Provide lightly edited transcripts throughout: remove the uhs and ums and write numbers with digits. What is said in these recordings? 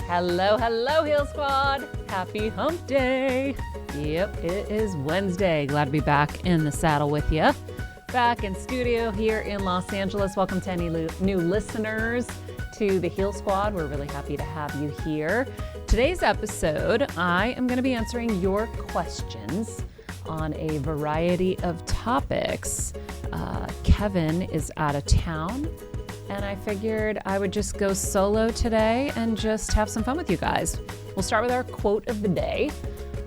Hello, hello, Heal Squad. Happy hump day. Yep, it is Wednesday. Glad to be back in the saddle with you. Back in studio here in Los Angeles. Welcome to any new listeners to the Heal Squad. We're really happy to have you here. Today's episode, I am going to be answering your questions on a variety of topics. Kevin is out of town, and I figured I would just go solo today and just have some fun with you guys. We'll start with our quote of the day.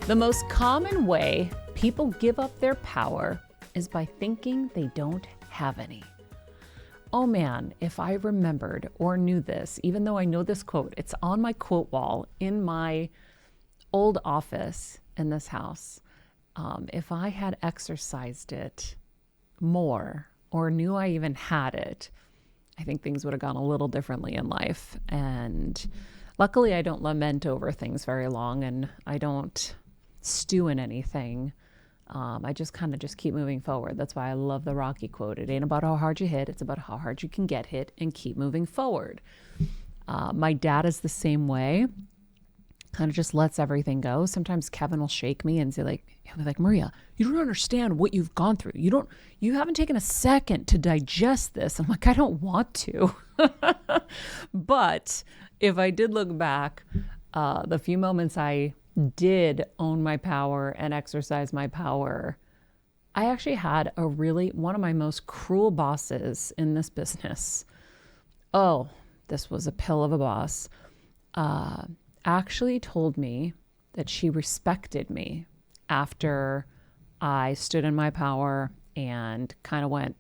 The most common way people give up their power is by thinking they don't have any. Oh man, if I remembered or knew this, even though I know this quote, it's on my quote wall in my old office in this house. If I had exercised it more or knew I even had it, I think things would have gone a little differently in life. And luckily, I don't lament over things very long, and I don't stew in anything. I just kind of just keep moving forward. That's why I love the Rocky quote. It ain't about how hard you hit. It's about how hard you can get hit and keep moving forward. My dad is the same way. Kind of just lets everything go. Sometimes Kevin will shake me and say he'll be like, Maria, you don't understand what you've gone through. You haven't taken a second to digest this. I'm like, I don't want to. But if I did look back, the few moments I did own my power and exercise my power, I actually had one of my most cruel bosses in this business. Oh, this was a pill of a boss. Actually told me that she respected me after I stood in my power and kind of went,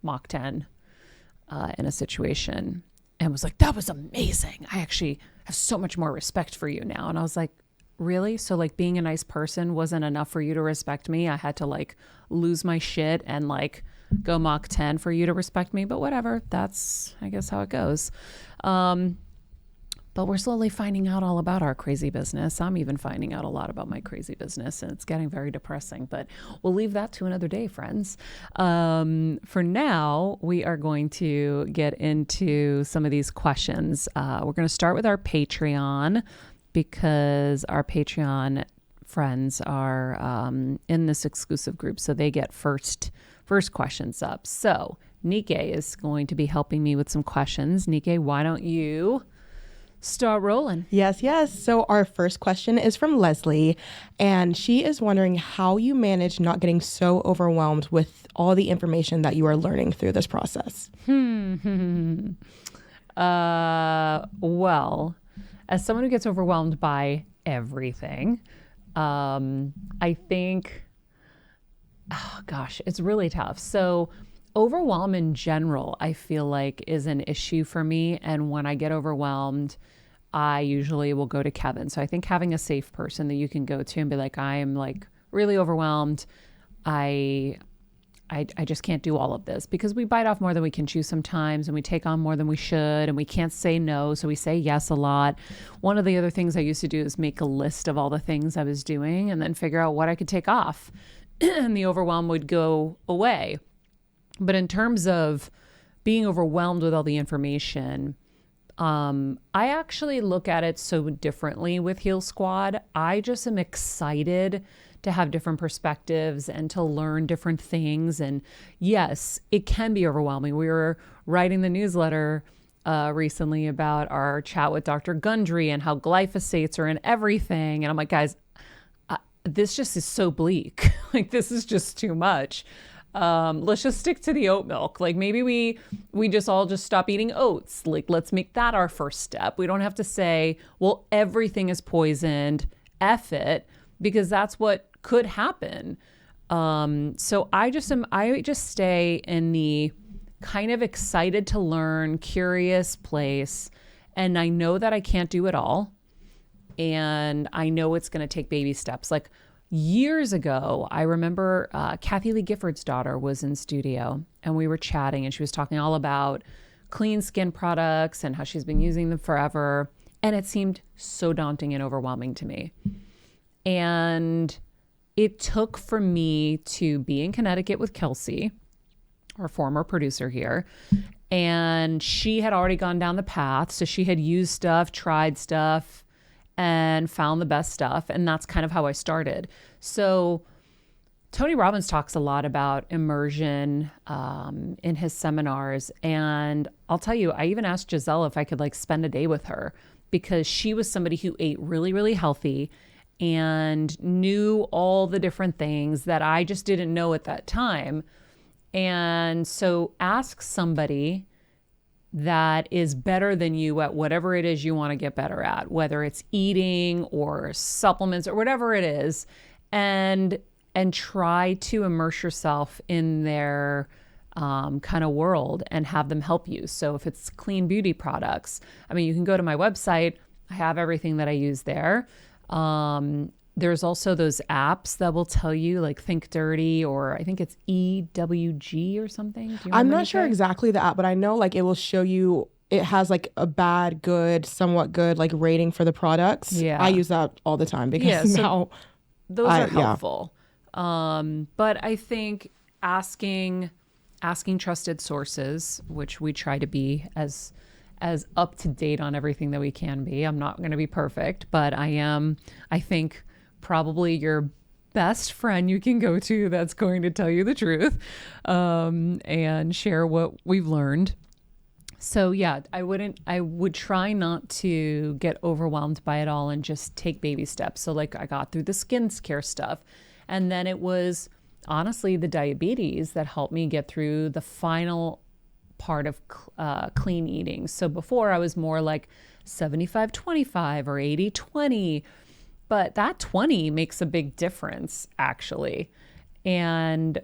Mach 10 in a situation, and was like, that was amazing. I actually have so much more respect for you now. And I was like, really? So being a nice person wasn't enough for you to respect me? I had to lose my shit and go Mach 10 for you to respect me? But whatever, that's, I guess, how it goes. But we're slowly finding out all about our crazy business. I'm even finding out a lot about my crazy business, and it's getting very depressing, but we'll leave that to another day, friends. For now, we are going to get into some of these questions. We're going to start with our Patreon, because our Patreon friends are in this exclusive group, so they get first questions up. So Nikkei is going to be helping me with some questions. Nikkei, why don't you start rolling? Yes. So our first question is from Leslie, and she is wondering how you manage not getting so overwhelmed with all the information that you are learning through this process. Well, as someone who gets overwhelmed by everything, I think, it's really tough. So overwhelm in general, I feel like, is an issue for me. And when I get overwhelmed, I usually will go to Kevin. So I think having a safe person that you can go to and be like, I am really overwhelmed. I just can't do all of this, because we bite off more than we can chew sometimes, and we take on more than we should, and we can't say no. So we say yes a lot. One of the other things I used to do is make a list of all the things I was doing and then figure out what I could take off and the overwhelm would go away. But in terms of being overwhelmed with all the information, I actually look at it so differently with Heal Squad. I just am excited to have different perspectives and to learn different things. And yes, it can be overwhelming. We were writing the newsletter recently about our chat with Dr. Gundry and how glyphosates are in everything. And I'm like, guys, this just is so bleak. This is just too much. Let's just stick to the oat milk. Maybe we just all just stop eating oats. Let's make that our first step. We don't have to say, well, everything is poisoned, F it, because that's what could happen. So I just stay in the kind of excited to learn, curious place. And I know that I can't do it all. And I know it's going to take baby steps. Years ago, I remember Kathy Lee Gifford's daughter was in studio, and we were chatting, and she was talking all about clean skin products and how she's been using them forever. And it seemed so daunting and overwhelming to me. And it took for me to be in Connecticut with Kelsey, our former producer here, And she had already gone down the path. So she had used stuff, tried stuff, and found the best stuff. And that's kind of how I started. So Tony Robbins talks a lot about immersion in his seminars. And I'll tell you, I even asked Giselle if I could like spend a day with her, because she was somebody who ate really, really healthy and knew all the different things that I just didn't know at that time. And so ask somebody that is better than you at whatever it is you want to get better at, whether it's eating or supplements or whatever it is, and try to immerse yourself in their kind of world and have them help you. So if it's clean beauty products, I mean, you can go to my website. I have everything that I use there. There's also those apps that will tell you, like Think Dirty, or I think it's EWG or something. Do you I'm remember not sure anything? exactly the app, but I know like it will show you, it has like a bad, good, somewhat good like rating for the products. Yeah. I use that all the time because Yeah, so now those I- are yeah. helpful. But I think asking trusted sources, which we try to be as up to date on everything that we can be. I'm not going to be perfect, but I think probably your best friend you can go to that's going to tell you the truth, and share what we've learned. So yeah, I would try not to get overwhelmed by it all and just take baby steps. So like I got through the skincare stuff, and then it was honestly the diabetes that helped me get through the final part of clean eating. So before I was more like 75-25 or 80-20, but that 20 makes a big difference actually. And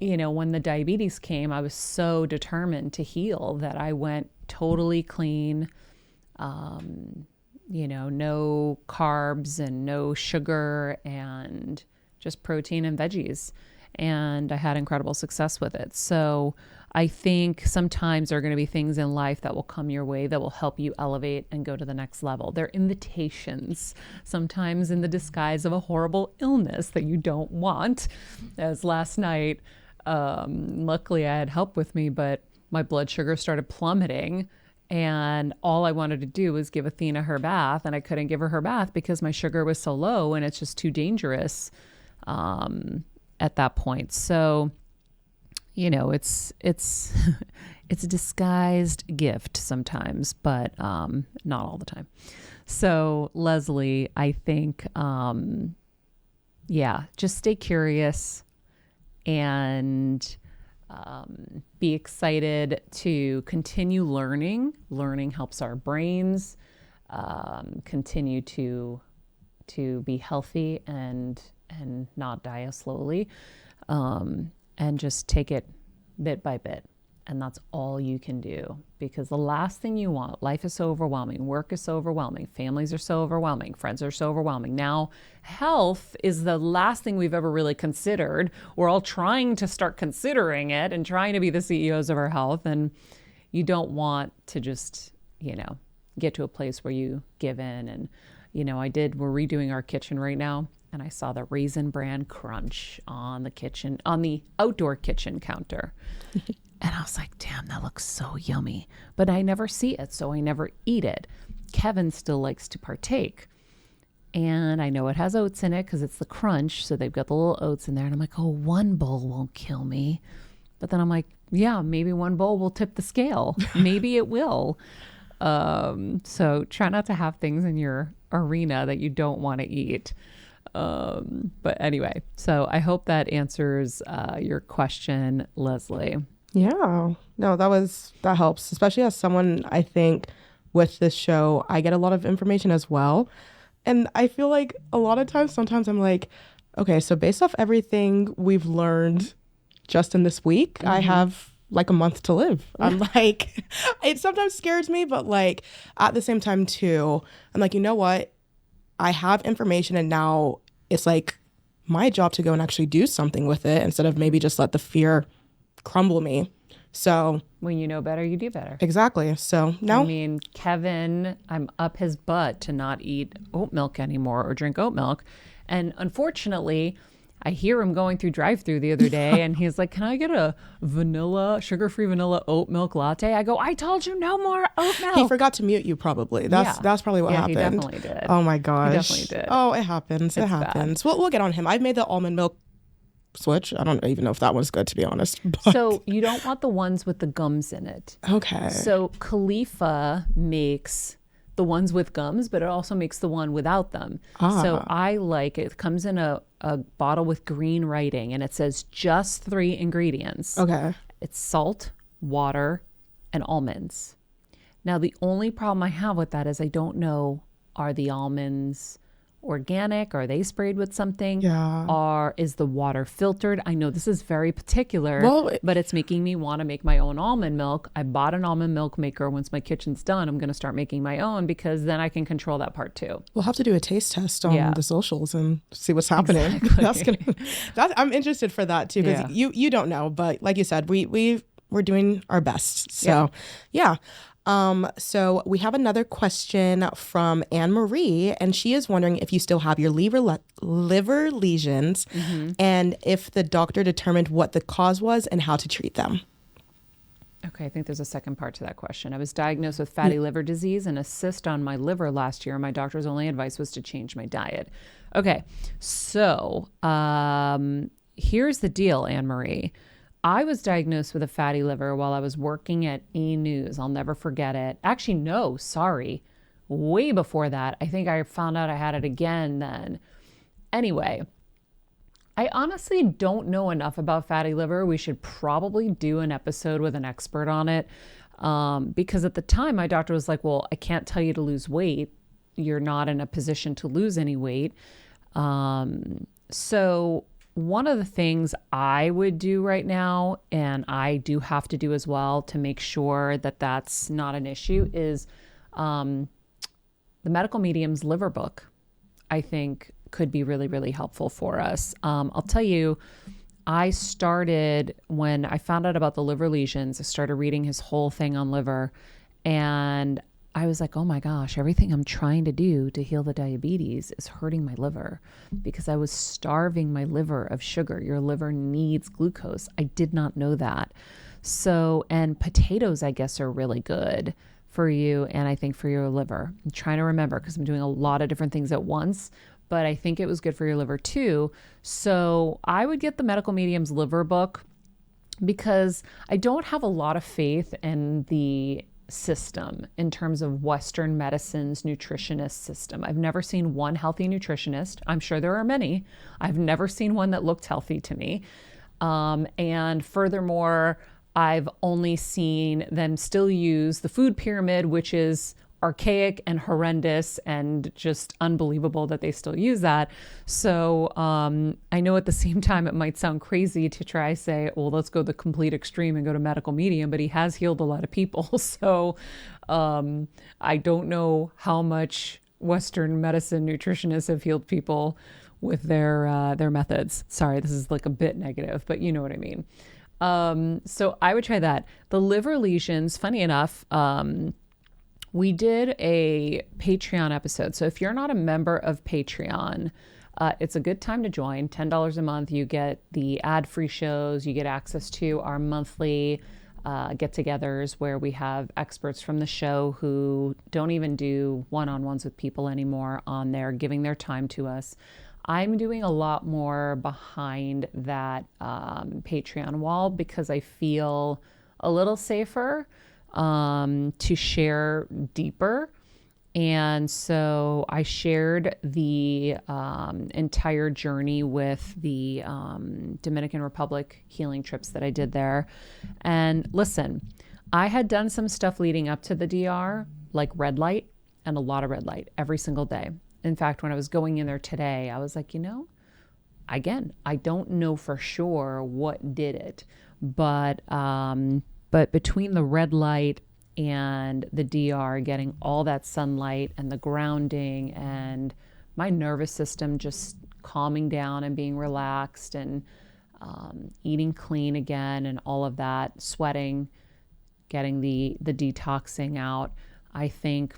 when the diabetes came, I was so determined to heal that I went totally clean, no carbs and no sugar and just protein and veggies. And I had incredible success with it. So I think sometimes there are going to be things in life that will come your way that will help you elevate and go to the next level. They're invitations, sometimes in the disguise of a horrible illness that you don't want. As last night, luckily I had help with me, but my blood sugar started plummeting. And all I wanted to do was give Athena her bath, and I couldn't give her bath because my sugar was so low, and it's just too dangerous at that point. So, it's it's a disguised gift sometimes, but not all the time. So Leslie, I think, just stay curious and be excited to continue learning. Learning helps our brains continue to be healthy and not die as slowly, and just take it bit by bit. And that's all you can do, because the last thing you want, life is so overwhelming, work is so overwhelming, families are so overwhelming, friends are so overwhelming. Now, health is the last thing we've ever really considered. We're all trying to start considering it and trying to be the CEOs of our health. And you don't want to just, get to a place where you give in. And, we're redoing our kitchen right now, and I saw the Raisin Bran Crunch on the outdoor kitchen counter. And I was like, damn, that looks so yummy. But I never see it, so I never eat it. Kevin still likes to partake. And I know it has oats in it because it's the crunch. So they've got the little oats in there. And I'm like, oh, one bowl won't kill me. But then I'm like, yeah, maybe one bowl will tip the scale. Maybe it will. So try not to have things in your arena that you don't want to eat. But anyway, so I hope that answers your question, Leslie. Yeah, no, that helps, especially as someone, I think with this show, I get a lot of information as well. And I feel like a lot of times, sometimes I'm like, okay, so based off everything we've learned just in this week, I have like a month to live. I'm like, it sometimes scares me, but like at the same time too, I'm like, you know what? I have information, and now it's like my job to go and actually do something with it instead of maybe just let the fear crumble me. So when you know better, you do better. exactly. So no, I mean, Kevin, I'm up his butt to not eat oat milk anymore or drink oat milk. And unfortunately, I hear him going through drive-through the other day and he's like, can I get a sugar-free vanilla oat milk latte? I go, I told you no more oat milk. He forgot to mute you probably. That's probably what happened. He definitely did. Oh my gosh. He definitely did. Oh, it happens. It happens. We'll get on him. I've made the almond milk switch. I don't even know if that one's good, to be honest. But... So you don't want the ones with the gums in it. Okay. So Khalifa makes the ones with gums, but it also makes the one without them. So I like it. It comes in a bottle with green writing and it says just 3 ingredients. Okay. It's salt, water, and almonds. Now, the only problem I have with that is I don't know, are the almonds organic? Are they sprayed with something? Yeah. Is the water filtered? I know this is very particular, but it's making me want to make my own almond milk. I bought an almond milk maker. Once my kitchen's done, I'm going to start making my own because then I can control that part too. We'll have to do a taste test on the socials and see what's happening. Exactly. I'm interested for that too because you don't know, but like you said, we're doing our best. So yeah. So we have another question from Anne Marie, and she is wondering if you still have your liver lesions and if the doctor determined what the cause was and how to treat them. Okay, I think there's a second part to that question. I was diagnosed with fatty liver disease and a cyst on my liver last year. My doctor's only advice was to change my diet. Okay, so here's the deal, Anne Marie. I was diagnosed with a fatty liver while I was working at E! News. I'll never forget it. Actually, no, sorry. Way before that. I think I found out I had it again then. Anyway, I honestly don't know enough about fatty liver. We should probably do an episode with an expert on it. Because at the time, my doctor was like, well, I can't tell you to lose weight. You're not in a position to lose any weight. So one of the things I would do right now, and I do have to do as well to make sure that that's not an issue, is the Medical Medium's Liver Book, I think could be really, really helpful for us. I'll tell you, I started, when I found out about the liver lesions, I started reading his whole thing on liver, and I was like, oh my gosh, everything I'm trying to do to heal the diabetes is hurting my liver because I was starving my liver of sugar. Your liver needs glucose. I did not know that. So, and potatoes, I guess, are really good for you and I think for your liver. I'm trying to remember because I'm doing a lot of different things at once, but I think it was good for your liver too. So I would get the Medical Medium's Liver Book because I don't have a lot of faith in the system in terms of Western medicine's nutritionist system. I've never seen one healthy nutritionist. I'm sure there are many. I've never seen one that looked healthy to me. And furthermore, I've only seen them still use the food pyramid, which is archaic and horrendous and just unbelievable that they still use that. So I know at the same time it might sound crazy to try say, well, let's go the complete extreme and go to Medical Medium, but he has healed a lot of people. So I don't know how much Western medicine nutritionists have healed people with their methods. Sorry, this is like a bit negative, but you know what I mean. So I would try that. The liver lesions, funny enough, we did a Patreon episode. So if you're not a member of Patreon, it's a good time to join. $10 a month. You get the ad-free shows. You get access to our monthly get-togethers where we have experts from the show who don't even do one-on-ones with people anymore on there, giving their time to us. I'm doing a lot more behind that Patreon wall because I feel a little safer to share deeper. And so I shared the entire journey with the Dominican Republic healing trips that I did there. And listen, I had done some stuff leading up to the DR, like red light and a lot of red light every single day. In fact, when I was going in there today, I was like, again, I don't know for sure what did it, but between the red light and the DR, getting all that sunlight and the grounding and my nervous system just calming down and being relaxed and eating clean again and all of that, sweating, getting the detoxing out, I think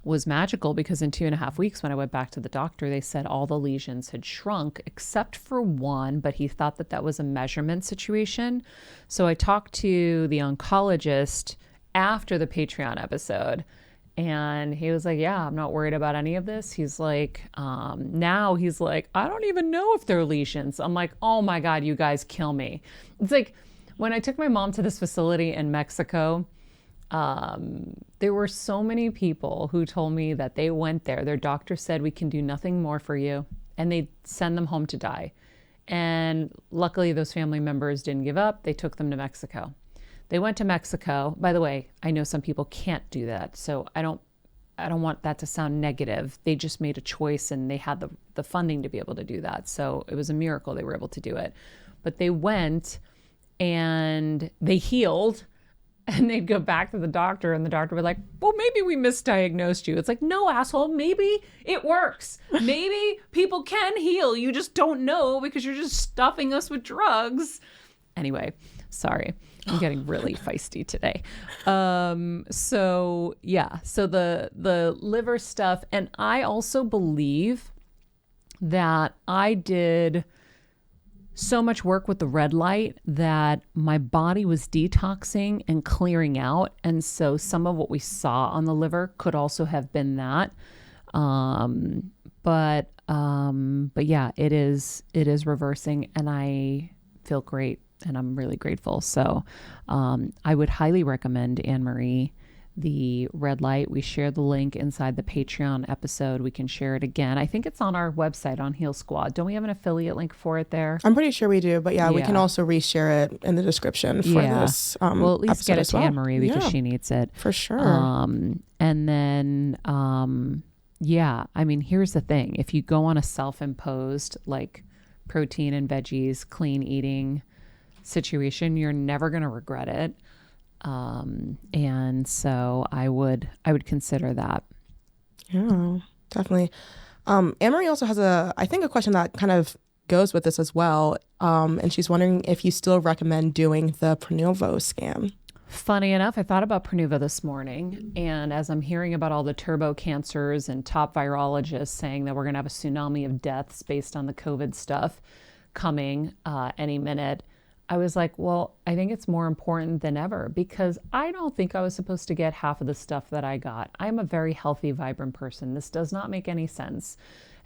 was magical because in 2.5 weeks, when I went back to the doctor, they said all the lesions had shrunk except for one, but he thought that that was a measurement situation. So I talked to the oncologist after the Patreon episode, and he was like, yeah, I'm not worried about any of this. He's like, now he's like, I don't even know if they're lesions. I'm like, oh my God, you guys kill me. It's like when I took my mom to this facility in Mexico, there were so many people who told me that they went there. Their doctor said, we can do nothing more for you. And they send them home to die. And luckily those family members didn't give up. They took them to Mexico. They went to Mexico. By the way, I know some people can't do that. So I don't want that to sound negative. They just made a choice and they had the funding to be able to do that. So it was a miracle they were able to do it. But they went and they healed. And they'd go back to the doctor and the doctor would be like, well, maybe we misdiagnosed you. It's like, no, asshole, maybe it works. Maybe people can heal. You just don't know because you're just stuffing us with drugs. Anyway, sorry. I'm getting really feisty today. So the liver stuff. And I also believe that I did so much work with the red light that my body was detoxing and clearing out. And so some of what we saw on the liver could also have been that. But yeah, it is reversing and I feel great and I'm really grateful. So I would highly recommend, Anne-Marie, the red light. We share the link inside the Patreon episode. We can share it again. I think it's on our website on Heal Squad. Don't we have an affiliate link for it there? I'm pretty sure we do, but yeah, we can also reshare it in the description for this well, at least get it to Anne-Marie because she needs it. For sure. And then, I mean, here's the thing. If you go on a self-imposed like protein and veggies, clean eating situation, you're never going to regret it. And so I would consider that. Yeah, definitely. Anne-Marie also has I think a question that kind of goes with this as well. And she's wondering if you still recommend doing the Prenuvo scan. Funny enough, I thought about Prenuvo this morning, and as I'm hearing about all the turbo cancers and top virologists saying that we're going to have a tsunami of deaths based on the COVID stuff coming any minute, I was like, well, I think it's more important than ever because I don't think I was supposed to get half of the stuff that I got. I'm a very healthy, vibrant person. This does not make any sense.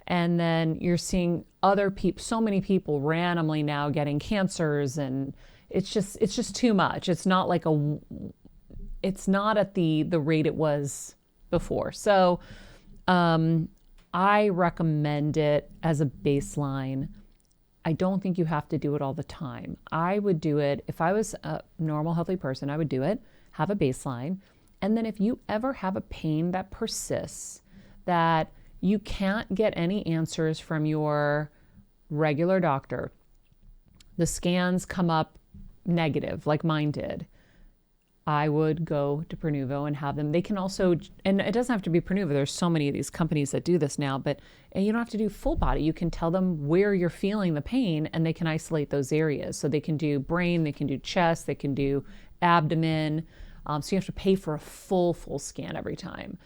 And then you're seeing other people, so many people randomly now getting cancers, and it's just too much. It's not like it's not at the rate it was before. So I recommend it as a baseline. I don't think you have to do it all the time. I would do it if I was a normal, healthy person. I would do it, have a baseline. And then if you ever have a pain that persists, that you can't get any answers from your regular doctor, the scans come up negative like mine did, I would go to Prenuvo and have them. They can also, and it doesn't have to be Prenuvo. There's so many of these companies that do this now, but and you don't have to do full body. You can tell them where you're feeling the pain and they can isolate those areas. So they can do brain, they can do chest, they can do abdomen. So you have to pay for a full scan every time.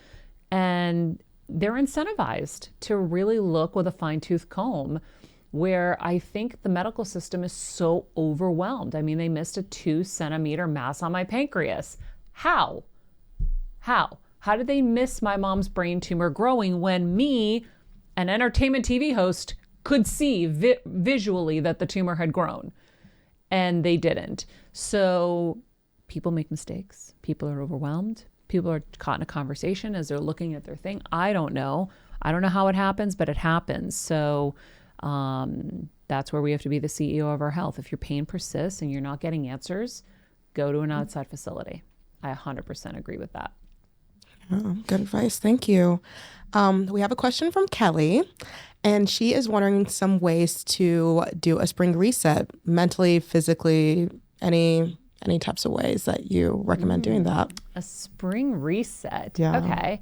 And they're incentivized to really look with a fine-tooth comb, where I think the medical system is so overwhelmed. I mean, they missed a 2-centimeter mass on my pancreas. How? How did they miss my mom's brain tumor growing when me, an entertainment TV host, could see visually that the tumor had grown? And they didn't. So people make mistakes. People are overwhelmed. People are caught in a conversation as they're looking at their thing. I don't know how it happens, but it happens. So that's where we have to be the CEO of our health. If your pain persists and you're not getting answers, go to an outside facility. I 100% agree with that. Oh, good advice. Thank you. We have a question from Kelly, and she is wondering some ways to do a spring reset mentally, physically, any types of ways that you recommend doing that. A spring reset. Yeah. Okay.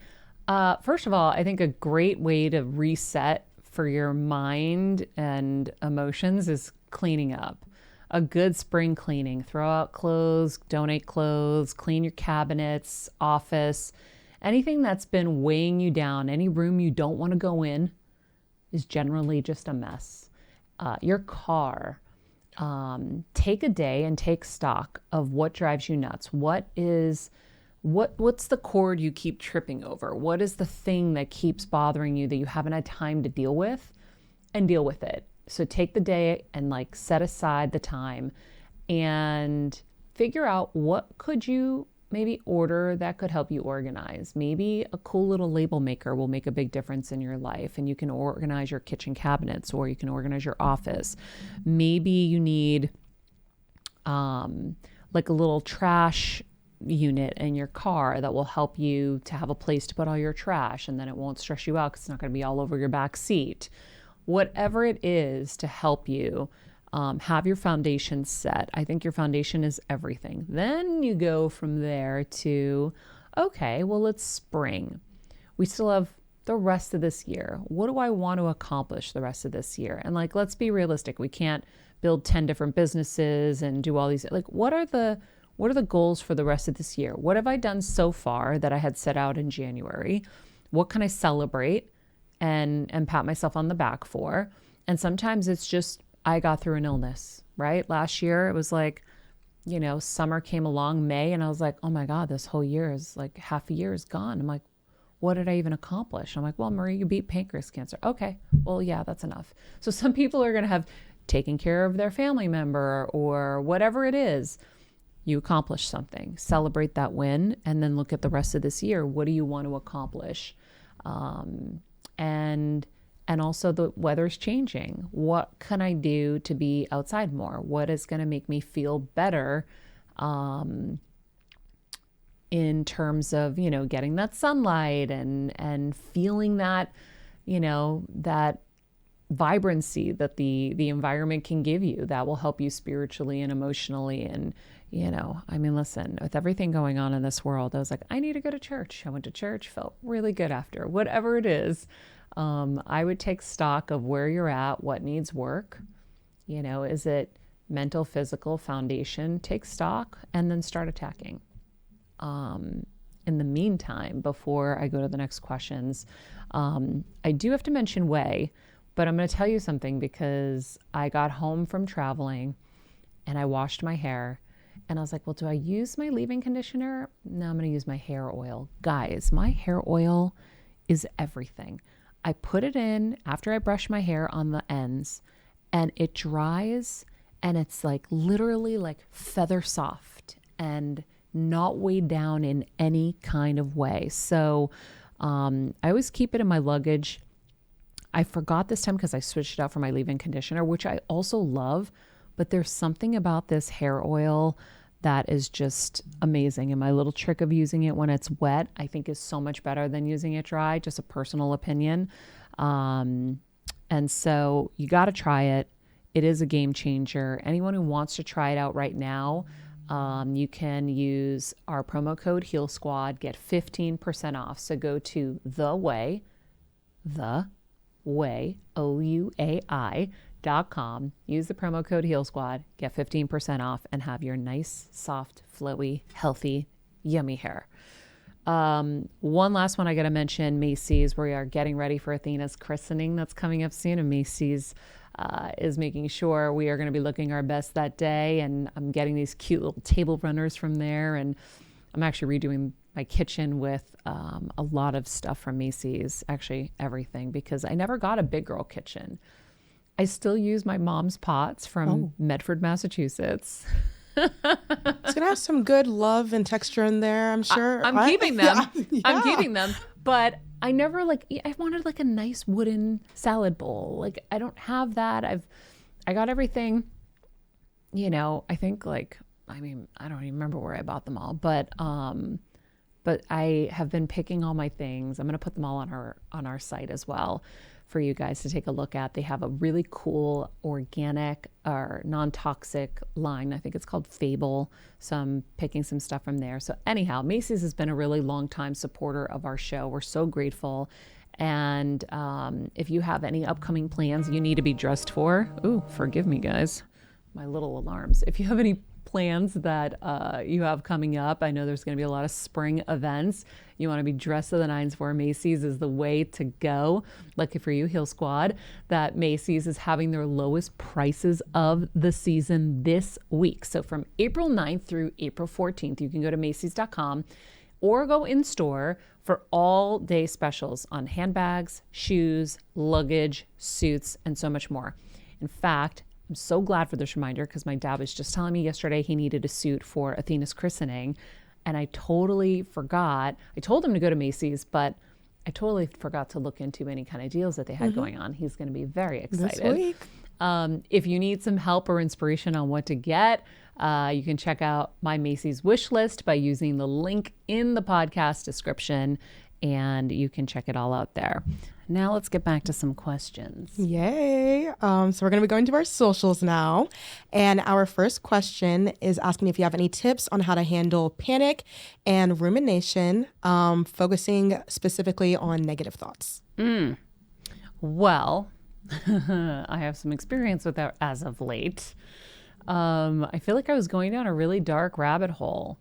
First of all, I think a great way to reset for your mind and emotions is cleaning up. A good spring cleaning. Throw out clothes, donate clothes, clean your cabinets, office. Anything that's been weighing you down, any room you don't want to go in, is generally just a mess. Your car, take a day and take stock of what drives you nuts. What's the cord you keep tripping over? What is the thing that keeps bothering you that you haven't had time to deal with, and deal with it. So take the day and like set aside the time and figure out what could you maybe order that could help you organize. Maybe a cool little label maker will make a big difference in your life, and you can organize your kitchen cabinets, or you can organize your office. Maybe you need like a little trash unit in your car that will help you to have a place to put all your trash, and then it won't stress you out because it's not going to be all over your back seat. Whatever it is to help you have your foundation set. I think your foundation is everything. Then you go from there to, okay, well, it's spring. We still have the rest of this year. What do I want to accomplish the rest of this year? And like, let's be realistic. We can't build 10 different businesses and do all these. Like, what are the goals for the rest of this year? What have I done so far that I had set out in January? What can I celebrate and pat myself on the back for? And sometimes it's just, I got through an illness, right? Last year, it was like, summer came along, May, and I was like, oh my God, this whole year is like half a year is gone. I'm like, what did I even accomplish? I'm like, well, Marie, you beat pancreas cancer. Okay, well, yeah, that's enough. So some people are going to have taken care of their family member or whatever it is. You accomplish something, celebrate that win, and then look at the rest of this year. What do you want to accomplish? And also the weather's changing. What can I do to be outside more? What is going to make me feel better in terms of, getting that sunlight and feeling that, that vibrancy that the environment can give you that will help you spiritually and emotionally. And, listen, with everything going on in this world, I was like, I need to go to church. I went to church, felt really good after. Whatever it is, I would take stock of where you're at, what needs work. Is it mental, physical, foundation? Take stock and then start attacking. In the meantime, before I go to the next questions, I do have to mention whey, but I'm going to tell you something because I got home from traveling and I washed my hair and I was like, well, do I use my leave-in conditioner? No, I'm going to use my hair oil. Guys, my hair oil is everything. I put it in after I brush my hair on the ends and it dries and it's like literally like feather soft and not weighed down in any kind of way. So I always keep it in my luggage. I forgot this time because I switched it out for my leave-in conditioner, which I also love, but there's something about this hair oil that is just amazing. And my little trick of using it when it's wet, I think is so much better than using it dry, just a personal opinion. And so you got to try it. It is a game changer. Anyone who wants to try it out right now, you can use our promo code Heal Squad, get 15% off. So go to the way, OUAI.com. Use the promo code Heal Squad, get 15% off, and have your nice, soft, flowy, healthy, yummy hair. One last one I got to mention, Macy's. We are getting ready for Athena's christening that's coming up soon, and Macy's is making sure we are going to be looking our best that day. And I'm getting these cute little table runners from there, and I'm actually redoing my kitchen with a lot of stuff from Macy's, actually everything, because I never got a big girl kitchen. I still use my mom's pots from Medford, Massachusetts. It's gonna have some good love and texture in there, I'm sure. I'm keeping them. Yeah. I'm keeping them. But I never I wanted like a nice wooden salad bowl. Like I don't have that. I got everything, I think I don't even remember where I bought them all, but I have been picking all my things. I'm going to put them all on our site as well for you guys to take a look at. They have a really cool organic or non-toxic line. I think it's called Fable. So I'm picking some stuff from there. So anyhow, Macy's has been a really long time supporter of our show. We're so grateful. And if you have any upcoming plans you need to be dressed for, forgive me guys, my little alarms. If you have any plans that you have coming up. I know there's going to be a lot of spring events. You want to be dressed to the nines for. Macy's is the way to go. Lucky for you, Heal Squad, that Macy's is having their lowest prices of the season this week. So from April 9th through April 14th, you can go to Macy's.com or go in store for all day specials on handbags, shoes, luggage, suits, and so much more. In fact, I'm so glad for this reminder because my dad was just telling me yesterday he needed a suit for Athena's christening. And I totally forgot. I told him to go to Macy's, but I totally forgot to look into any kind of deals that they had going on. He's going to be very excited. This week. If you need some help or inspiration on what to get, you can check out my Macy's wish list by using the link in the podcast description, and you can check it all out there. Now let's get back to some questions. Yay. So we're going to be going to our socials now. And our first question is asking if you have any tips on how to handle panic and rumination, focusing specifically on negative thoughts. Well, I have some experience with that as of late. I feel like I was going down a really dark rabbit hole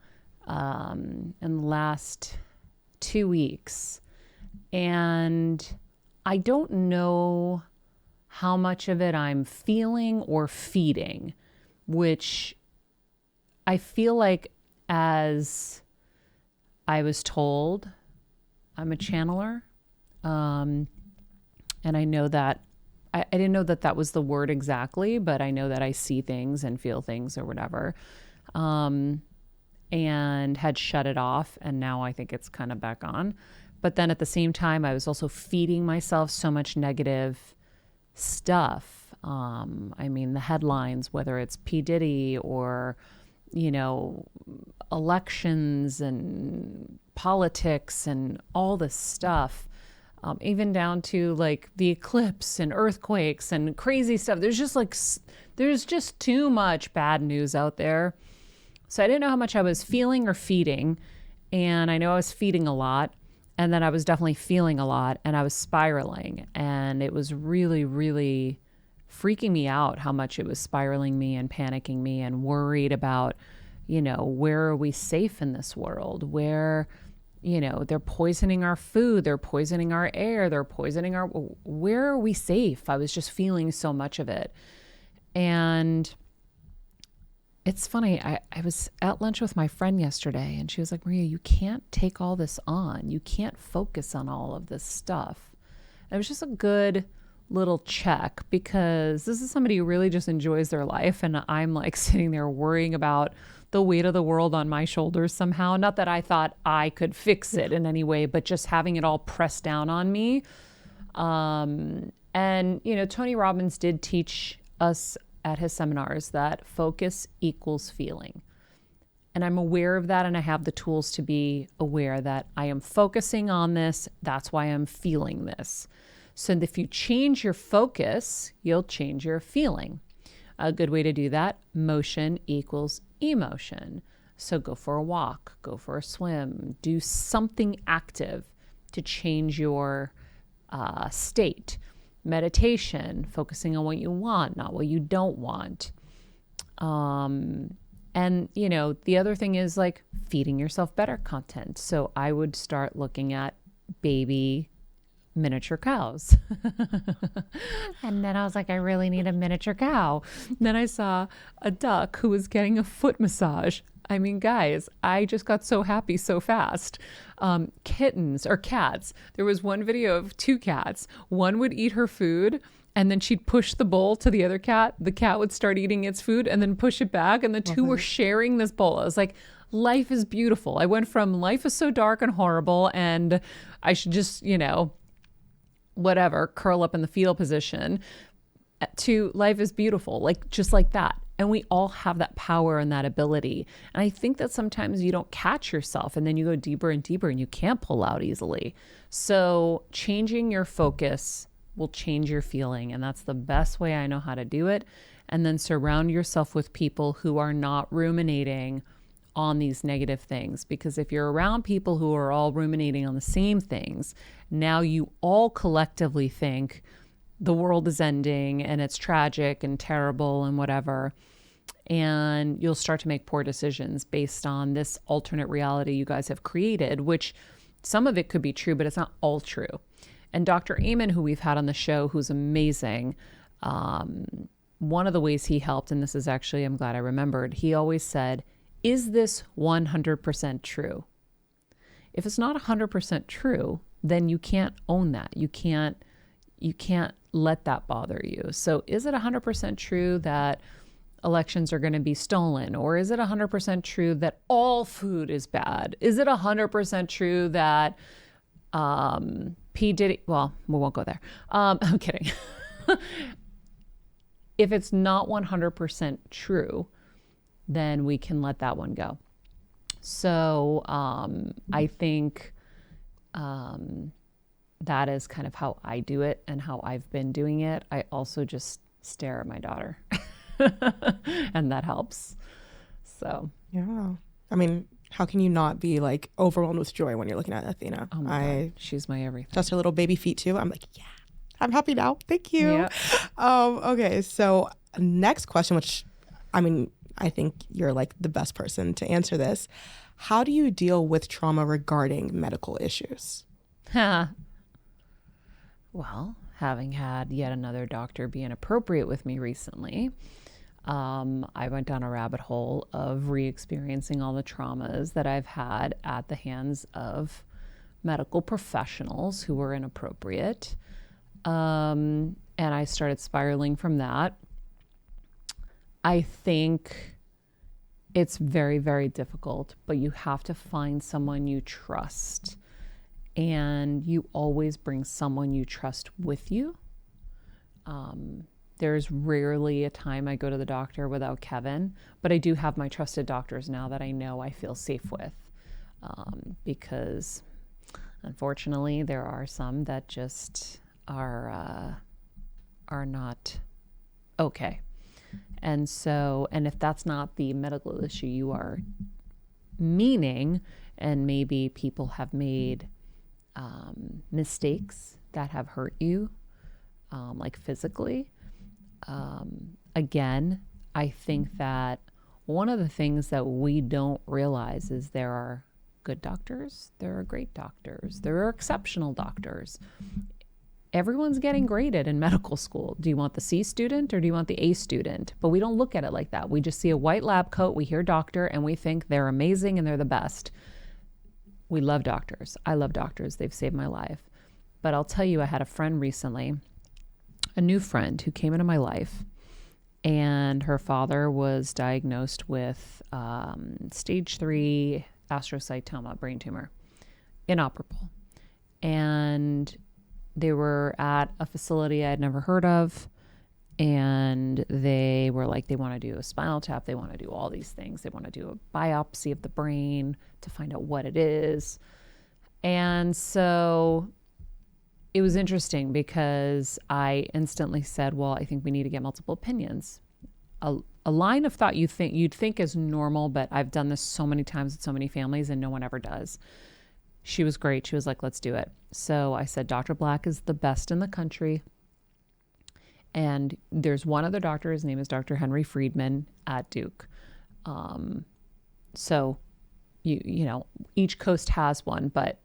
in the last 2 weeks. And I don't know how much of it I'm feeling or feeding, which I feel like, as I was told, I'm a channeler. And I know that I didn't know that that was the word exactly, but I know that I see things and feel things or whatever, and had shut it off. And now I think it's kind of back on. But then at the same time, I was also feeding myself so much negative stuff. I mean, the headlines, whether it's P. Diddy or, elections and politics and all this stuff, even down to like the eclipse and earthquakes and crazy stuff. There's just too much bad news out there. So I didn't know how much I was feeling or feeding. And I know I was feeding a lot. And then I was definitely feeling a lot, and I was spiraling, and it was really, really freaking me out how much it was spiraling me and panicking me and worried about, where are we safe in this world? Where, they're poisoning our food, they're poisoning our air, where are we safe? I was just feeling so much of it. And it's funny, I was at lunch with my friend yesterday, and she was like, Maria, you can't take all this on. You can't focus on all of this stuff. And it was just a good little check, because this is somebody who really just enjoys their life, and I'm like sitting there worrying about the weight of the world on my shoulders somehow. Not that I thought I could fix it in any way, but just having it all pressed down on me. And, Tony Robbins did teach us at his seminars that focus equals feeling. And I'm aware of that, and I have the tools to be aware that I am focusing on this. That's why I'm feeling this. So if you change your focus, you'll change your feeling. A good way to do that, motion equals emotion. So go for a walk, go for a swim, do something active to change your state. Meditation, focusing on what you want, not what you don't want. And, the other thing is like feeding yourself better content. So I would start looking at baby miniature cows. And then I was like, I really need a miniature cow. And then I saw a duck who was getting a foot massage. I mean, guys, I just got so happy so fast. Kittens or cats. There was one video of 2 cats. One would eat her food, and then she'd push the bowl to the other cat. The cat would start eating its food and then push it back. And the two were sharing this bowl. I was like, life is beautiful. I went from life is so dark and horrible, and I should just, curl up in the fetal position, to life is beautiful, like just like that. And we all have that power and that ability. And I think that sometimes you don't catch yourself, and then you go deeper and deeper and you can't pull out easily. So changing your focus will change your feeling. And that's the best way I know how to do it. And then surround yourself with people who are not ruminating on these negative things. Because if you're around people who are all ruminating on the same things, now you all collectively think the world is ending and it's tragic and terrible and whatever. And you'll start to make poor decisions based on this alternate reality you guys have created, which some of it could be true, but it's not all true. And Dr. Amen, who we've had on the show, who's amazing, one of the ways he helped, and this is actually, I'm glad I remembered, he always said, is this 100% true? If it's not 100% true, then you can't own that. You can't let that bother you. So is it 100% true that elections are going to be stolen? Or is it 100% true that all food is bad? Is it 100% true that P. Diddy, well, we won't go there. I'm kidding. If it's not 100% true, then we can let that one go. So I think that is kind of how I do it and how I've been doing it. I also just stare at my daughter. And that helps. So yeah, I mean, how can you not be like overwhelmed with joy when you're looking at Athena? Oh my God. She's my everything. Just her little baby feet too. I'm like, yeah, I'm happy now. Thank you. Yeah. Okay, so next question, which I mean, I think you're like the best person to answer this. How do you deal with trauma regarding medical issues? Well, having had yet another doctor be inappropriate with me recently, I went down a rabbit hole of re-experiencing all the traumas that I've had at the hands of medical professionals who were inappropriate. And I started spiraling from that. I think it's very, very difficult, but you have to find someone you trust. And you always bring someone you trust with you. There's rarely a time I go to the doctor without Kevin, but I do have my trusted doctors now that I know I feel safe with, because unfortunately there are some that just are not okay. And so, and if that's not the medical issue you are meaning, and maybe people have made mistakes that have hurt you, like physically. Again, I think that one of the things that we don't realize is there are good doctors, there are great doctors, there are exceptional doctors. Everyone's getting graded in medical school. Do you want the C student or do you want the A student? But we don't look at it like that. We just see a white lab coat, we hear doctor, and we think they're amazing and they're the best. We love doctors. I love doctors. They've saved my life. But I'll tell you, I had a friend recently, a new friend who came into my life, and her father was diagnosed with stage 3 astrocytoma, brain tumor, inoperable. And they were at a facility I'd never heard of. And they were like, they want to do a spinal tap. They want to do all these things. They want to do a biopsy of the brain to find out what it is. And so it was interesting because I instantly said, well, I think we need to get multiple opinions. A line of thought you'd think is normal, but I've done this so many times with so many families and no one ever does. She was great. She was like, let's do it. So I said, Dr. Black is the best in the country. And there's one other doctor, his name is Dr. Henry Friedman at Duke. So you know, each coast has one, but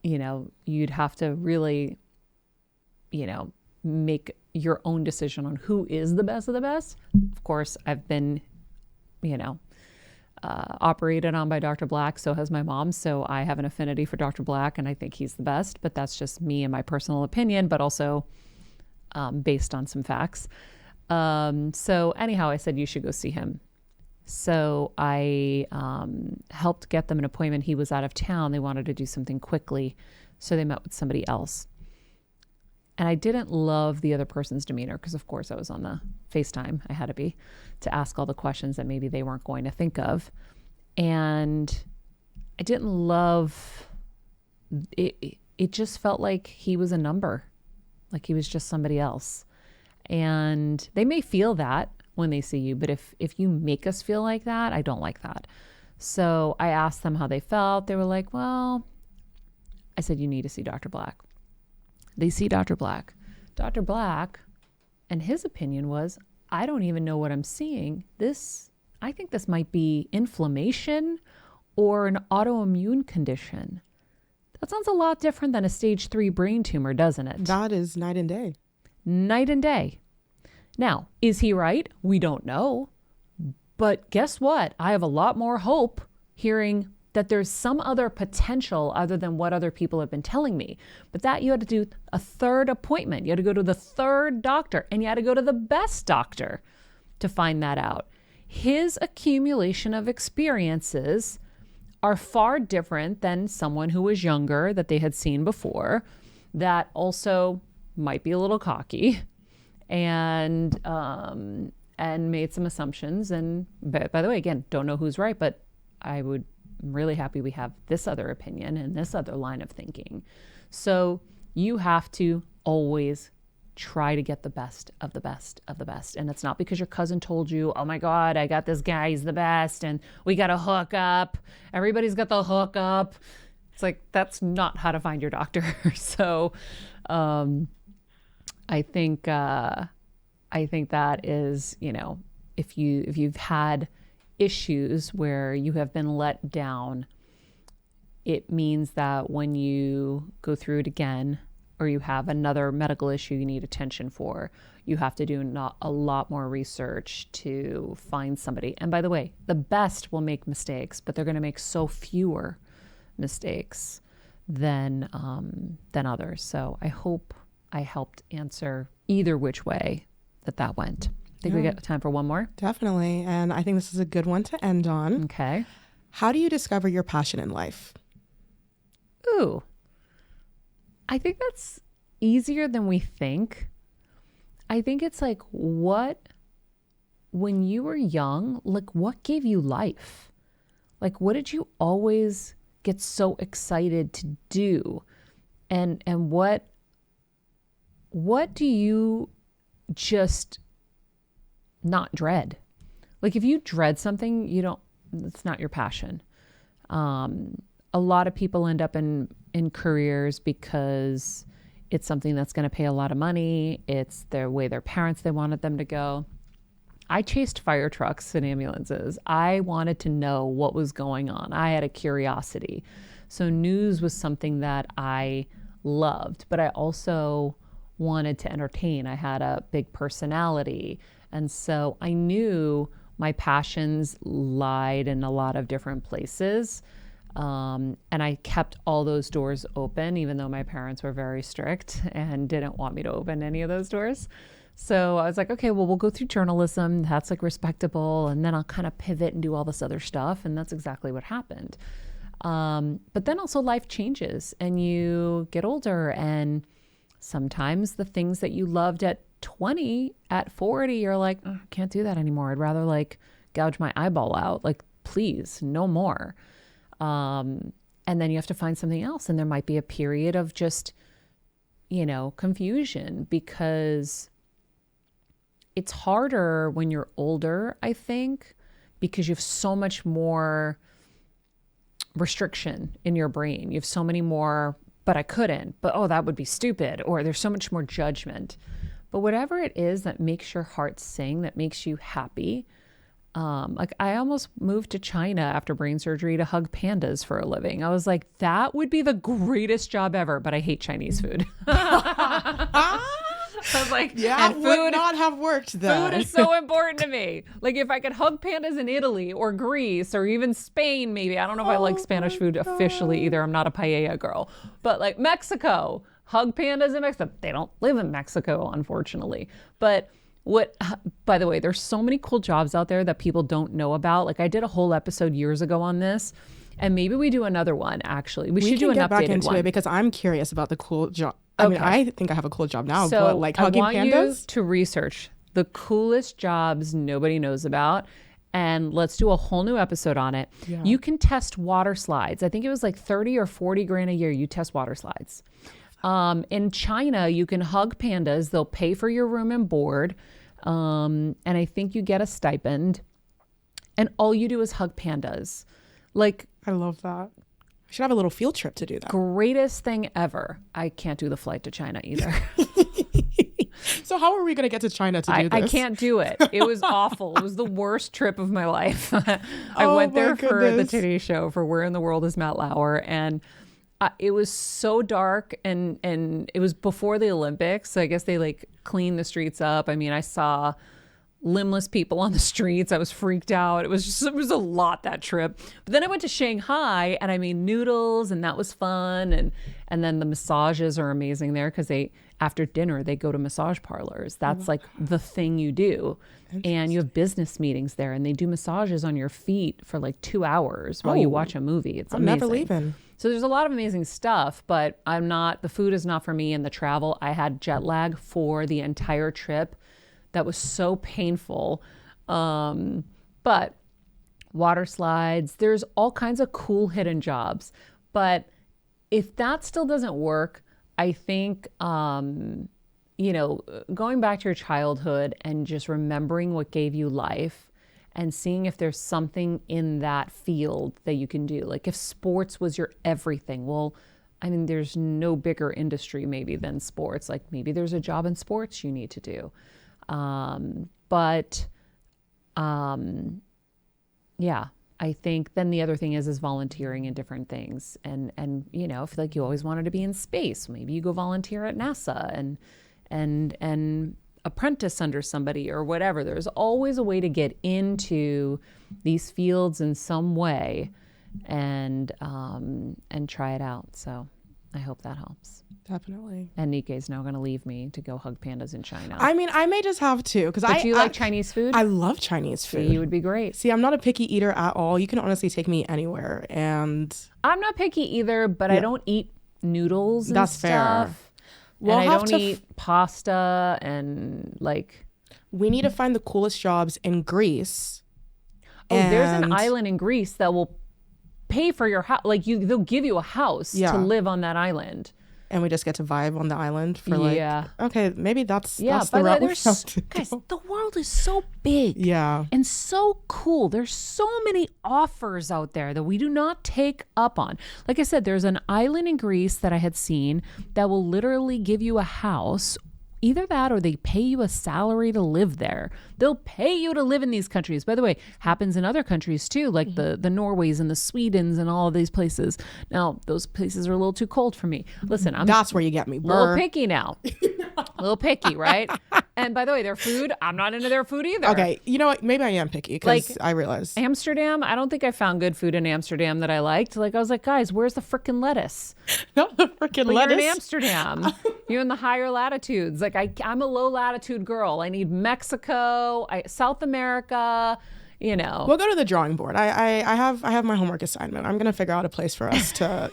you know, you'd have to really, you know, make your own decision on who is the best of the best. Of course, I've been, you know, operated on by Dr. Black. So has my mom. So I have an affinity for Dr. Black and I think he's the best, but that's just me and my personal opinion, but also based on some facts. So anyhow, I said, you should go see him. So I helped get them an appointment. He was out of town. They wanted to do something quickly. So they met with somebody else. And I didn't love the other person's demeanor because, of course, I was on the FaceTime. I had to be to ask all the questions that maybe they weren't going to think of. And I didn't love it. It just felt like he was a number, like he was just somebody else. And they may feel that when they see you, but if you make us feel like that, I don't like that. So I asked them how they felt. They were like, well, I said, you need to see Dr. Black. They see Dr. Black. Dr. Black, and his opinion was, I don't even know what I'm seeing. I think this might be inflammation or an autoimmune condition. That sounds a lot different than a stage 3 brain tumor, doesn't it? That is night and day. Night and day. Now, is he right? We don't know. But guess what? I have a lot more hope hearing that there's some other potential other than what other people have been telling me. But that you had to do a third appointment. You had to go to the third doctor, and you had to go to the best doctor to find that out. His accumulation of experiences are far different than someone who was younger that they had seen before, that also might be a little cocky and made some assumptions. And by the way, again, don't know who's right, but I'm really happy we have this other opinion and this other line of thinking. So you have to always try to get the best of the best of the best. And it's not because your cousin told you, oh my God, I got this guy, he's the best, and we got to hook up. Everybody's got the hook up. It's like, that's not how to find your doctor. So I think that is, if you've had issues where you have been let down, it means that when you go through it again, or you have another medical issue you need attention for, you have to do a lot more research to find somebody. And by the way, the best will make mistakes, but they're going to make so fewer mistakes than others. So I hope I helped answer either which way that went. Think we got time for one more? Definitely. And I think this is a good one to end on. Okay. How do you discover your passion in life? Ooh. I think that's easier than we think. I think it's like, when you were young, like what gave you life? Like what did you always get so excited to do? And what do you just not dread? Like if you dread something, it's not your passion. A lot of people end up in careers because it's something that's going to pay a lot of money. It's their way their parents, they wanted them to go. I chased fire trucks and ambulances. I wanted to know what was going on. I had a curiosity. So news was something that I loved, but I also wanted to entertain. I had a big personality. And so I knew my passions lied in a lot of different places. And I kept all those doors open, even though my parents were very strict and didn't want me to open any of those doors. So I was like, okay, well, we'll go through journalism. That's like respectable. And then I'll kind of pivot and do all this other stuff. And that's exactly what happened. But then also life changes and you get older, and sometimes the things that you loved at 20, at 40, you're like, oh, I can't do that anymore. I'd rather like gouge my eyeball out. Like, please, no more. And then you have to find something else. And there might be a period of just, confusion, because it's harder when you're older, I think, because you have so much more restriction in your brain. You have so many more, but I couldn't, but oh, that would be stupid. Or there's so much more judgment. But whatever it is that makes your heart sing, that makes you happy. Like I almost moved to China after brain surgery to hug pandas for a living. I was like, that would be the greatest job ever, but I hate Chinese food. I was like, yeah, and would not have worked then. Food is so important to me. Like if I could hug pandas in Italy or Greece or even Spain, maybe. I don't know if I like Spanish food officially either. I'm not a paella girl. But like Mexico, hug pandas in Mexico. They don't live in Mexico, unfortunately. But by the way, there's so many cool jobs out there that people don't know about. Like I did a whole episode years ago on this, and maybe we do another one, actually. We should do an updated one. We can get back into it because I'm curious about the cool job. I mean, I think I have a cool job now, so but like hugging pandas? I want you to research the coolest jobs nobody knows about, and let's do a whole new episode on it. Yeah. You can test water slides. I think it was like 30 or 40 grand a year. You test water slides. In China, you can hug pandas. They'll pay for your room and board. And I think you get a stipend. And all you do is hug pandas. Like, I love that. I should have a little field trip to do that. Greatest thing ever. I can't do the flight to China either. So how are we going to get to China to do this? I can't do it. It was awful. It was the worst trip of my life. I went there for the Today Show for Where in the World is Matt Lauer, and it was so dark, and it was before the Olympics. So I guess they like cleaned the streets up. I mean, I saw limbless people on the streets. I was freaked out. It was a lot, that trip. But then I went to Shanghai and I made noodles, and that was fun. And then the massages are amazing there because after dinner they go to massage parlors. That's like the thing you do. And you have business meetings there, and they do massages on your feet for like 2 hours while you watch a movie. It's amazing. I'm never leaving. So there's a lot of amazing stuff, but the food is not for me, and the travel, I had jet lag for the entire trip. That was so painful. But water slides, there's all kinds of cool hidden jobs. But if that still doesn't work, I think, going back to your childhood and just remembering what gave you life and seeing if there's something in that field that you can do. Like if sports was your everything, well, I mean, there's no bigger industry maybe than sports. Like maybe there's a job in sports you need to do. Yeah, I think then the other thing is volunteering in different things. And, if like you always wanted to be in space, maybe you go volunteer at NASA and apprentice under somebody or whatever. There's always a way to get into these fields in some way and try it out. So I hope that helps. Definitely. And Nikkei's now going to leave me to go hug pandas in China. I mean, I may just have to because do you like Chinese food? I love Chinese food. See, you would be great. See, I'm not a picky eater at all. You can honestly take me anywhere, and I'm not picky either, but I don't eat noodles and That's stuff. Fair. We'll and I don't eat pasta and like. We need to find the coolest jobs in Greece. Oh, there's an island in Greece that will pay for your house. Like they'll give you a house to live on that island. And we just get to vibe on the island for okay, maybe that's the route we have to guys, go. the world is so big. Yeah. And so cool. There's so many offers out there that we do not take up on. Like I said, there's an island in Greece that I had seen that will literally give you a house. Either that or they pay you a salary to live there. They'll pay you to live in these countries. By the way, happens in other countries too, like the Norways and the Swedens and all of these places. Now, those places are a little too cold for me. Listen, that's where you get me. A little picky now. A little picky, right? And by the way, their food, I'm not into their food either. Okay, you know what? Maybe I am picky because I realize. Amsterdam, I don't think I found good food in Amsterdam that I liked. Like I was like, guys, where's the freaking lettuce? Not the freaking lettuce. You're in Amsterdam. You're in the higher latitudes. Like I'm a low latitude girl. I need Mexico, South America. We'll go to the drawing board. I have my homework assignment. I'm gonna figure out a place for us to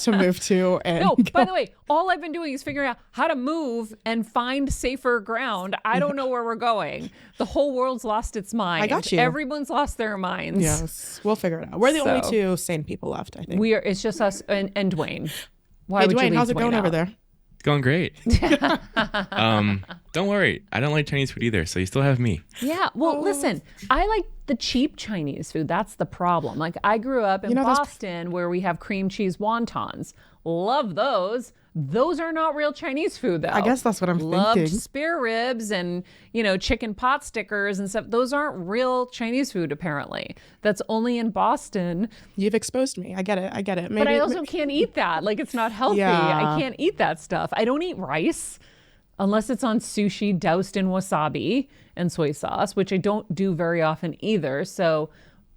move to. And by the way, all I've been doing is figuring out how to move and find safer ground. I don't know where we're going. The whole world's lost its mind. I got you. Everyone's lost their minds. Yes, we'll figure it out. We're the only two sane people left, I think. It's just us and Dwayne. Why would Dwayne, you leave how's it going Dwayne over out? there? It's going great. Don't worry. I don't like Chinese food either, so you still have me. Yeah. Well, listen, I like the cheap Chinese food. That's the problem. Like I grew up in Boston where we have cream cheese wontons. Love those. Those are not real Chinese food, though. I guess that's what I'm Loved thinking. spare ribs and, chicken pot stickers and stuff. Those aren't real Chinese food, apparently. That's only in Boston. You've exposed me. I get it. Maybe, but I also can't eat that. Like, it's not healthy. Yeah. I can't eat that stuff. I don't eat rice unless it's on sushi doused in wasabi and soy sauce, which I don't do very often either. So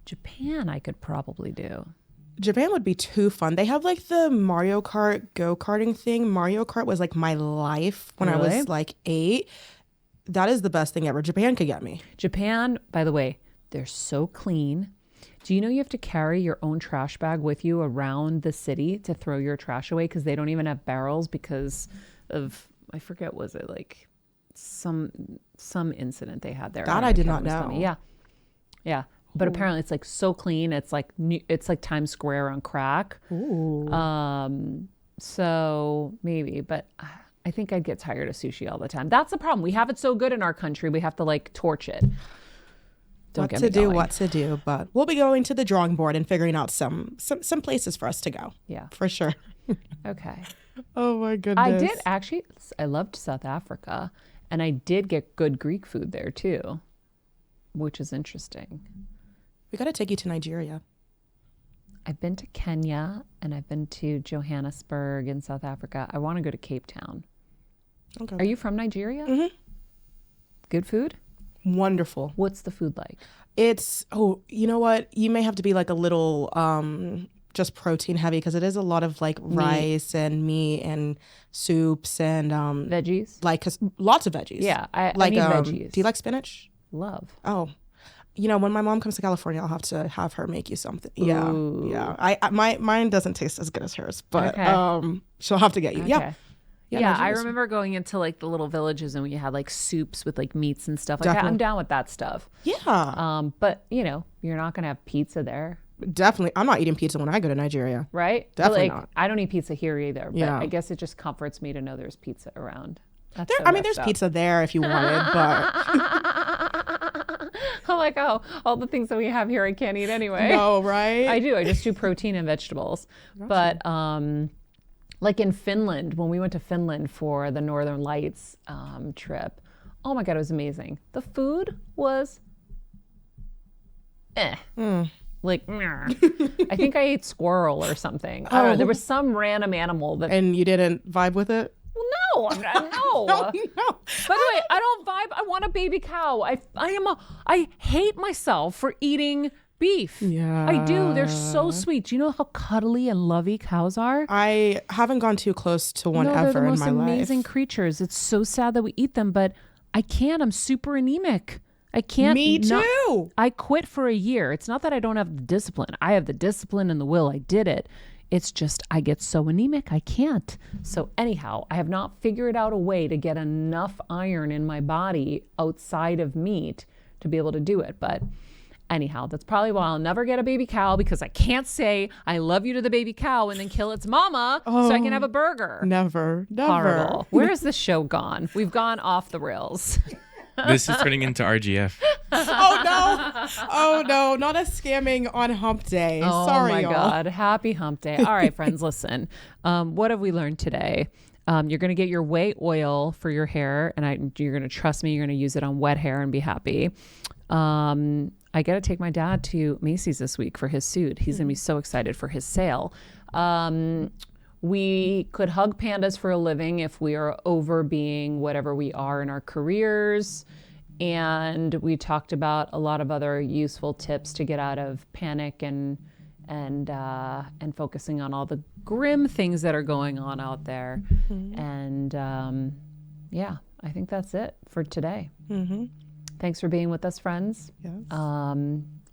Japan, I could probably do. Japan would be too fun. They have like the Mario Kart go-karting thing. Mario Kart was like my life when I was like 8. That is the best thing ever. Japan could get me. Japan, by the way, they're so clean. Do you know you have to carry your own trash bag with you around the city to throw your trash away because they don't even have barrels because of, I forget, was it like some incident they had there? That I did not know. Funny. Yeah. But apparently it's like so clean. It's like Times Square on crack. Ooh. So maybe, but I think I'd get tired of sushi all the time. That's the problem. We have it so good in our country. We have to like torch it. What to do, but we'll be going to the drawing board and figuring out some places for us to go. Yeah. For sure. Okay. Oh my goodness. I loved South Africa. And I did get good Greek food there too, which is interesting. We got to take you to Nigeria. I've been to Kenya and I've been to Johannesburg in South Africa. I want to go to Cape Town. Okay. Are you from Nigeria? Mhm. Good food? Wonderful. What's the food like? It's, you know what? You may have to be like a little just protein heavy because it is a lot of like rice and meat and soups and Veggies? like 'cause lots of veggies. Yeah, I like need veggies. do you like spinach? Love. Oh, you know, when my mom comes to California, I'll have to have her make you something. Yeah, Ooh. yeah. Mine doesn't taste as good as hers, but Okay. she'll have to get you. Yeah. Okay. Yeah, I Nigeria's- remember going into like the little villages and we had like soups with like meats and stuff. Like Definitely. I'm down with that stuff. Yeah, But you know, you're not gonna have pizza there, definitely. I'm not eating pizza when I go to Nigeria. right? Definitely Like, not. I don't eat pizza here either. But Yeah. I guess it just comforts me to know there's pizza around. That's There, so I mean, there's messed up. pizza there if you wanted, but I'm like, oh, all the things that we have here I can't eat anyway. no, right? I do. I just do protein and vegetables. But like in Finland, when we went to Finland for the Northern Lights trip, oh my God, it was amazing. The food was like, I think I ate squirrel or something. I don't know. There was some random animal that. And you didn't vibe with it? Well, no, no. No. By the way, I don't vibe. I want a baby cow. I hate myself for eating beef. Yeah. I do. They're so sweet. Do you know how cuddly and lovey cows are? I haven't gone too close to one No, they're the ever in most my amazing life. creatures. It's so sad that we eat them, but I can't. I'm super anemic. I can't. Me not- too. I quit for a year. It's not that I don't have the discipline. I have the discipline and the will. I did it. It's just I get so anemic, I can't. So anyhow, I have not figured out a way to get enough iron in my body outside of meat to be able to do it. But anyhow, that's probably why I'll never get a baby cow, because I can't say I love you to the baby cow and then kill its mama so I can have a burger. Never. Horrible. Where has this show gone? We've gone off the rails. This is turning into RGF. Oh no. Oh no. Not us scamming on hump day. Oh Sorry, my y'all. God. Happy hump day. All right, friends, listen. What have we learned today? You're going to get your whey oil for your hair, and you're going to trust me, you're going to use it on wet hair and be happy. I got to take my dad to Macy's this week for his suit. He's going to be so excited for his sale. We could hug pandas for a living if we are over being whatever we are in our careers. And we talked about a lot of other useful tips to get out of panic and focusing on all the grim things that are going on out there. And yeah, I think that's it for today. Thanks for being with us, friends. Yes.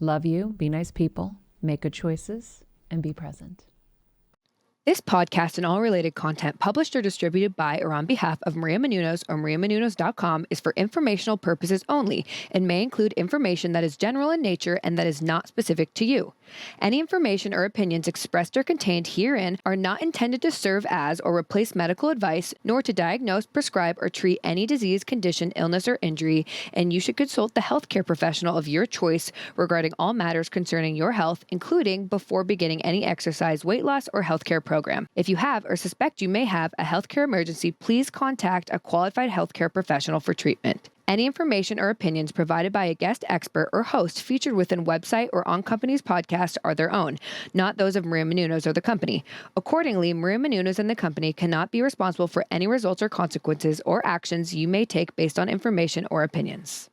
Love you. Be nice people. Make good choices and be present. This podcast and all related content published or distributed by or on behalf of Maria Menounos or mariamenounos.com is for informational purposes only and may include information that is general in nature and that is not specific to you. Any information or opinions expressed or contained herein are not intended to serve as or replace medical advice, nor to diagnose, prescribe, or treat any disease, condition, illness, or injury, and you should consult the healthcare professional of your choice regarding all matters concerning your health, including before beginning any exercise, weight loss, or healthcare program. If you have or suspect you may have a healthcare emergency, please contact a qualified healthcare professional for treatment. Any information or opinions provided by a guest expert or host featured within website or on company's podcast are their own, not those of Maria Menounos or the company. Accordingly, Maria Menounos and the company cannot be responsible for any results or consequences or actions you may take based on information or opinions.